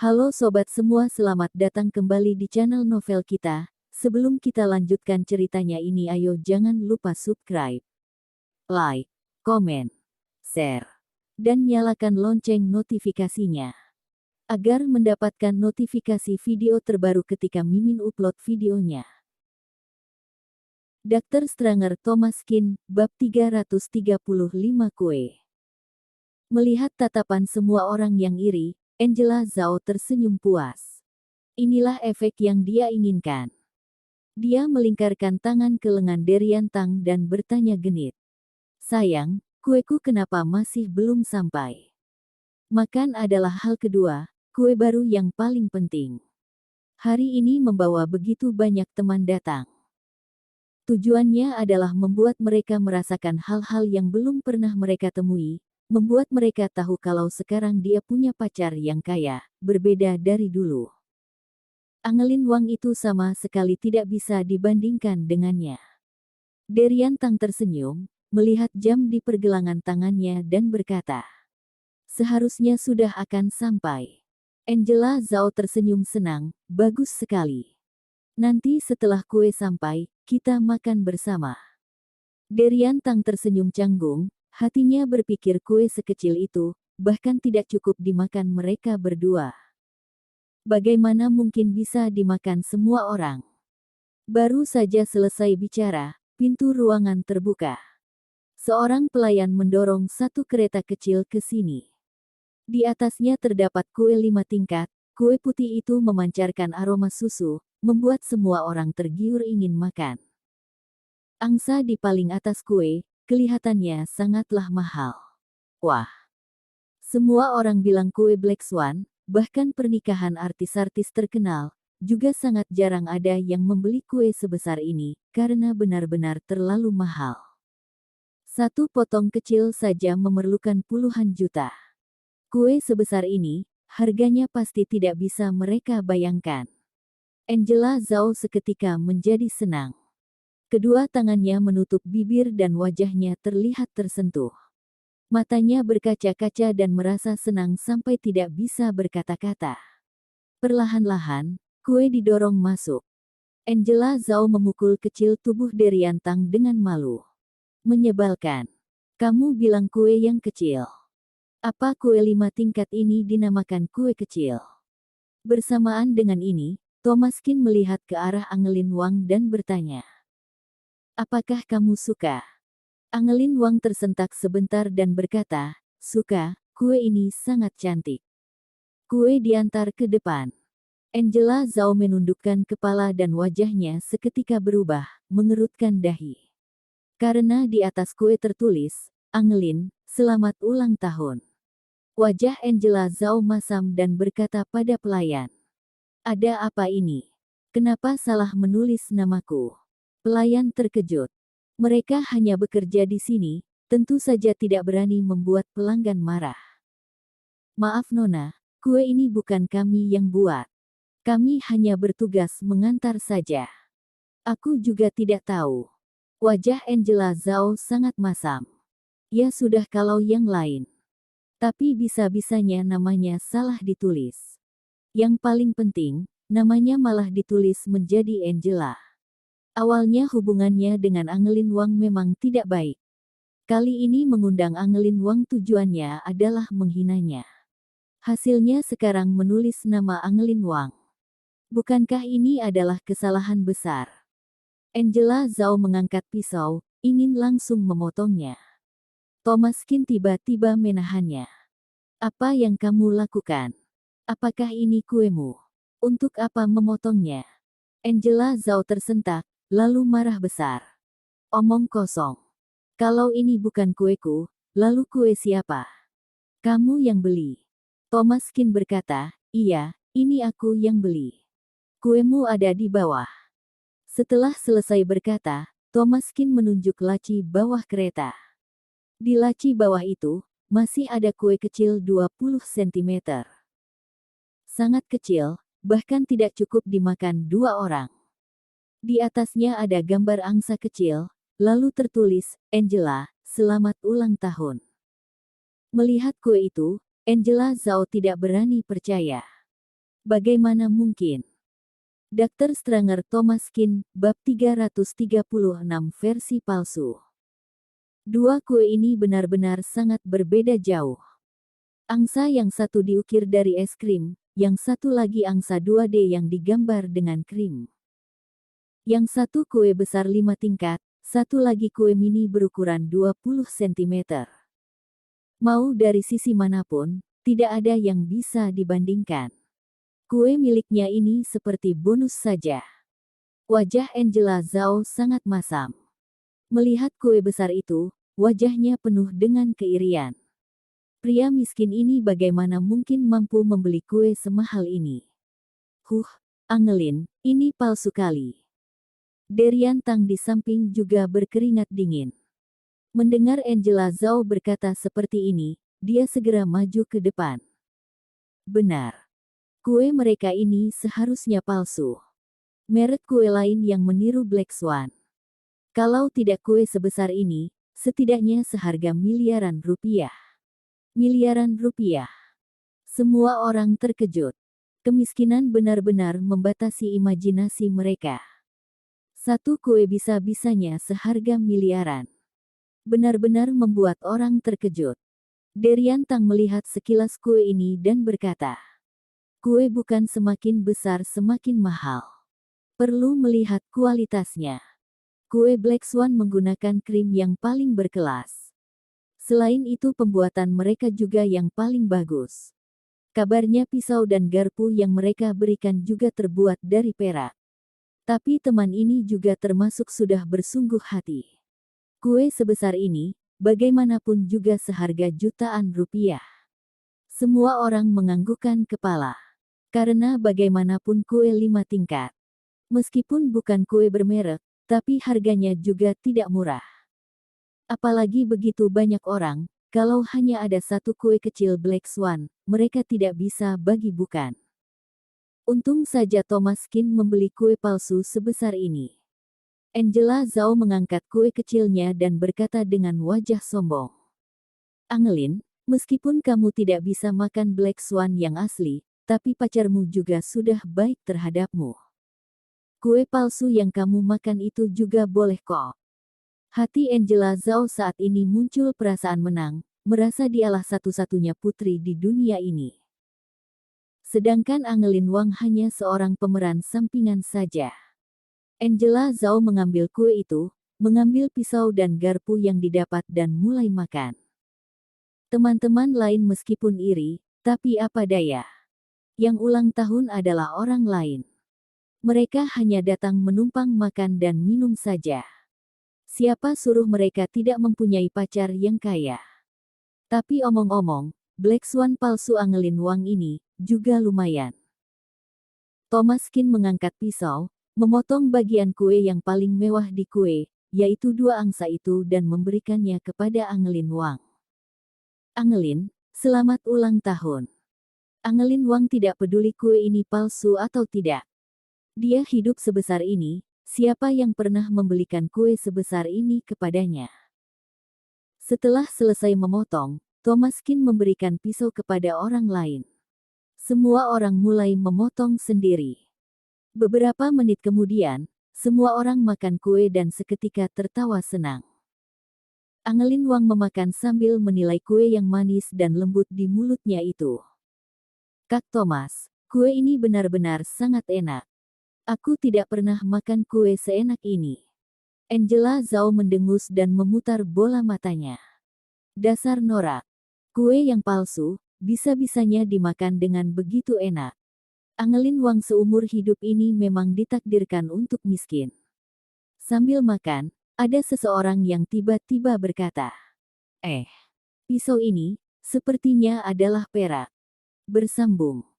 Halo sobat semua, selamat datang kembali di channel novel kita. Sebelum kita lanjutkan ceritanya ini, ayo jangan lupa subscribe, like, komen, share, dan nyalakan lonceng notifikasinya agar mendapatkan notifikasi video terbaru ketika Mimin upload videonya. Dr. Stranger Thomas Kin, bab 335 kue. Melihat tatapan semua orang yang iri, Angela Zhao tersenyum puas. Inilah efek yang dia inginkan. Dia melingkarkan tangan ke lengan Derian Tang dan bertanya genit. Sayang, kueku kenapa masih belum sampai? Makan adalah hal kedua, kue baru yang paling penting. Hari ini membawa begitu banyak teman datang. Tujuannya adalah membuat mereka merasakan hal-hal yang belum pernah mereka temui, membuat mereka tahu kalau sekarang dia punya pacar yang kaya, berbeda dari dulu. Angelin Wang itu sama sekali tidak bisa dibandingkan dengannya. Derian Tang tersenyum, melihat jam di pergelangan tangannya dan berkata, seharusnya sudah akan sampai. Angela Zhao tersenyum senang, bagus sekali. Nanti setelah kue sampai, kita makan bersama. Derian Tang tersenyum canggung, hatinya berpikir kue sekecil itu, bahkan tidak cukup dimakan mereka berdua. Bagaimana mungkin bisa dimakan semua orang? Baru saja selesai bicara, pintu ruangan terbuka. Seorang pelayan mendorong satu kereta kecil ke sini. Di atasnya terdapat kue 5 tingkat, kue putih itu memancarkan aroma susu, membuat semua orang tergiur ingin makan. Angsa di paling atas kue, kelihatannya sangatlah mahal. Wah! Semua orang bilang kue Black Swan, bahkan pernikahan artis-artis terkenal, juga sangat jarang ada yang membeli kue sebesar ini, karena benar-benar terlalu mahal. Satu potong kecil saja memerlukan puluhan juta. Kue sebesar ini, harganya pasti tidak bisa mereka bayangkan. Angela Zhao seketika menjadi senang. Kedua tangannya menutup bibir dan wajahnya terlihat tersentuh. Matanya berkaca-kaca dan merasa senang sampai tidak bisa berkata-kata. Perlahan-lahan, kue didorong masuk. Angela Zhao memukul kecil tubuh Derian Tang dengan malu. Menyebalkan. Kamu bilang kue yang kecil. Apa kue 5 tingkat ini dinamakan kue kecil? Bersamaan dengan ini, Thomas Kin melihat ke arah Angelin Wang dan bertanya. Apakah kamu suka? Angelin Wang tersentak sebentar dan berkata, suka, kue ini sangat cantik. Kue diantar ke depan. Angela Zhao menundukkan kepala dan wajahnya seketika berubah, mengerutkan dahi. Karena di atas kue tertulis, Angelin, selamat ulang tahun. Wajah Angela Zhao masam dan berkata pada pelayan. Ada apa ini? Kenapa salah menulis namaku? Pelayan terkejut. Mereka hanya bekerja di sini, tentu saja tidak berani membuat pelanggan marah. Maaf Nona, kue ini bukan kami yang buat. Kami hanya bertugas mengantar saja. Aku juga tidak tahu. Wajah Angela Zhao sangat masam. Ya sudah kalau yang lain. Tapi bisa-bisanya namanya salah ditulis. Yang paling penting, namanya malah ditulis menjadi Angela. Awalnya hubungannya dengan Angelin Wang memang tidak baik. Kali ini mengundang Angelin Wang tujuannya adalah menghinanya. Hasilnya sekarang menulis nama Angelin Wang. Bukankah ini adalah kesalahan besar? Angela Zhao mengangkat pisau, ingin langsung memotongnya. Thomas Kin tiba-tiba menahannya. Apa yang kamu lakukan? Apakah ini kuemu? Untuk apa memotongnya? Angela Zhao tersentak, lalu marah besar. Omong kosong. Kalau ini bukan kueku, lalu kue siapa? Kamu yang beli. Thomas Kin berkata, iya, ini aku yang beli. Kuemu ada di bawah. Setelah selesai berkata, Thomas Kin menunjuk laci bawah kereta. Di laci bawah itu, masih ada kue kecil 20 cm. Sangat kecil, bahkan tidak cukup dimakan 2 orang. Di atasnya ada gambar angsa kecil, lalu tertulis, Angela, selamat ulang tahun. Melihat kue itu, Angela Zhao tidak berani percaya. Bagaimana mungkin? Dr. Stranger Thomas Kin, bab 336 versi palsu. Dua kue ini benar-benar sangat berbeda jauh. Angsa yang satu diukir dari es krim, yang satu lagi angsa 2D yang digambar dengan krim. Yang satu kue besar 5 tingkat, satu lagi kue mini berukuran 20 cm. Mau dari sisi manapun, tidak ada yang bisa dibandingkan. Kue miliknya ini seperti bonus saja. Wajah Angela Zhao sangat masam. Melihat kue besar itu, wajahnya penuh dengan keirian. Pria miskin ini bagaimana mungkin mampu membeli kue semahal ini? Angelin, ini palsu kali. Derian Tang di samping juga berkeringat dingin. Mendengar Angela Zhao berkata seperti ini, dia segera maju ke depan. Benar. Kue mereka ini seharusnya palsu. Merek kue lain yang meniru Black Swan. Kalau tidak kue sebesar ini, setidaknya seharga miliaran rupiah. Miliaran rupiah. Semua orang terkejut. Kemiskinan benar-benar membatasi imajinasi mereka. Satu kue bisa-bisanya seharga miliaran. Benar-benar membuat orang terkejut. Derian Tang melihat sekilas kue ini dan berkata, kue bukan semakin besar semakin mahal. Perlu melihat kualitasnya. Kue Black Swan menggunakan krim yang paling berkelas. Selain itu pembuatan mereka juga yang paling bagus. Kabarnya pisau dan garpu yang mereka berikan juga terbuat dari perak. Tapi teman ini juga termasuk sudah bersungguh hati. Kue sebesar ini, bagaimanapun juga seharga jutaan rupiah. Semua orang menganggukkan kepala. Karena bagaimanapun kue 5 tingkat. Meskipun bukan kue bermerek, tapi harganya juga tidak murah. Apalagi begitu banyak orang, kalau hanya ada satu kue kecil Black Swan, mereka tidak bisa bagi bukan. Untung saja Thomas Kin membeli kue palsu sebesar ini. Angela Zhao mengangkat kue kecilnya dan berkata dengan wajah sombong. Angelin, meskipun kamu tidak bisa makan Black Swan yang asli, tapi pacarmu juga sudah baik terhadapmu. Kue palsu yang kamu makan itu juga boleh kok. Hati Angela Zhao saat ini muncul perasaan menang, merasa dialah satu-satunya putri di dunia ini. Sedangkan Angelin Wang hanya seorang pemeran sampingan saja. Angela Zhao mengambil kue itu, mengambil pisau dan garpu yang didapat dan mulai makan. Teman-teman lain meskipun iri, tapi apa daya. Yang ulang tahun adalah orang lain. Mereka hanya datang menumpang makan dan minum saja. Siapa suruh mereka tidak mempunyai pacar yang kaya? Tapi omong-omong, Black Swan palsu Angelin Wang ini juga lumayan. Thomas Kin mengangkat pisau, memotong bagian kue yang paling mewah di kue, yaitu 2 angsa itu dan memberikannya kepada Angelin Wang. Angelin, selamat ulang tahun. Angelin Wang tidak peduli kue ini palsu atau tidak. Dia hidup sebesar ini, siapa yang pernah membelikan kue sebesar ini kepadanya? Setelah selesai memotong, Thomas Kin memberikan pisau kepada orang lain. Semua orang mulai memotong sendiri. Beberapa menit kemudian, semua orang makan kue dan seketika tertawa senang. Angelin Wang memakan sambil menilai kue yang manis dan lembut di mulutnya itu. Kak Thomas, kue ini benar-benar sangat enak. Aku tidak pernah makan kue seenak ini. Angela Zhao mendengus dan memutar bola matanya. Dasar norak. Kue yang palsu, bisa-bisanya dimakan dengan begitu enak. Angelin Wang seumur hidup ini memang ditakdirkan untuk miskin. Sambil makan, ada seseorang yang tiba-tiba berkata, pisau ini, sepertinya adalah perak. Bersambung.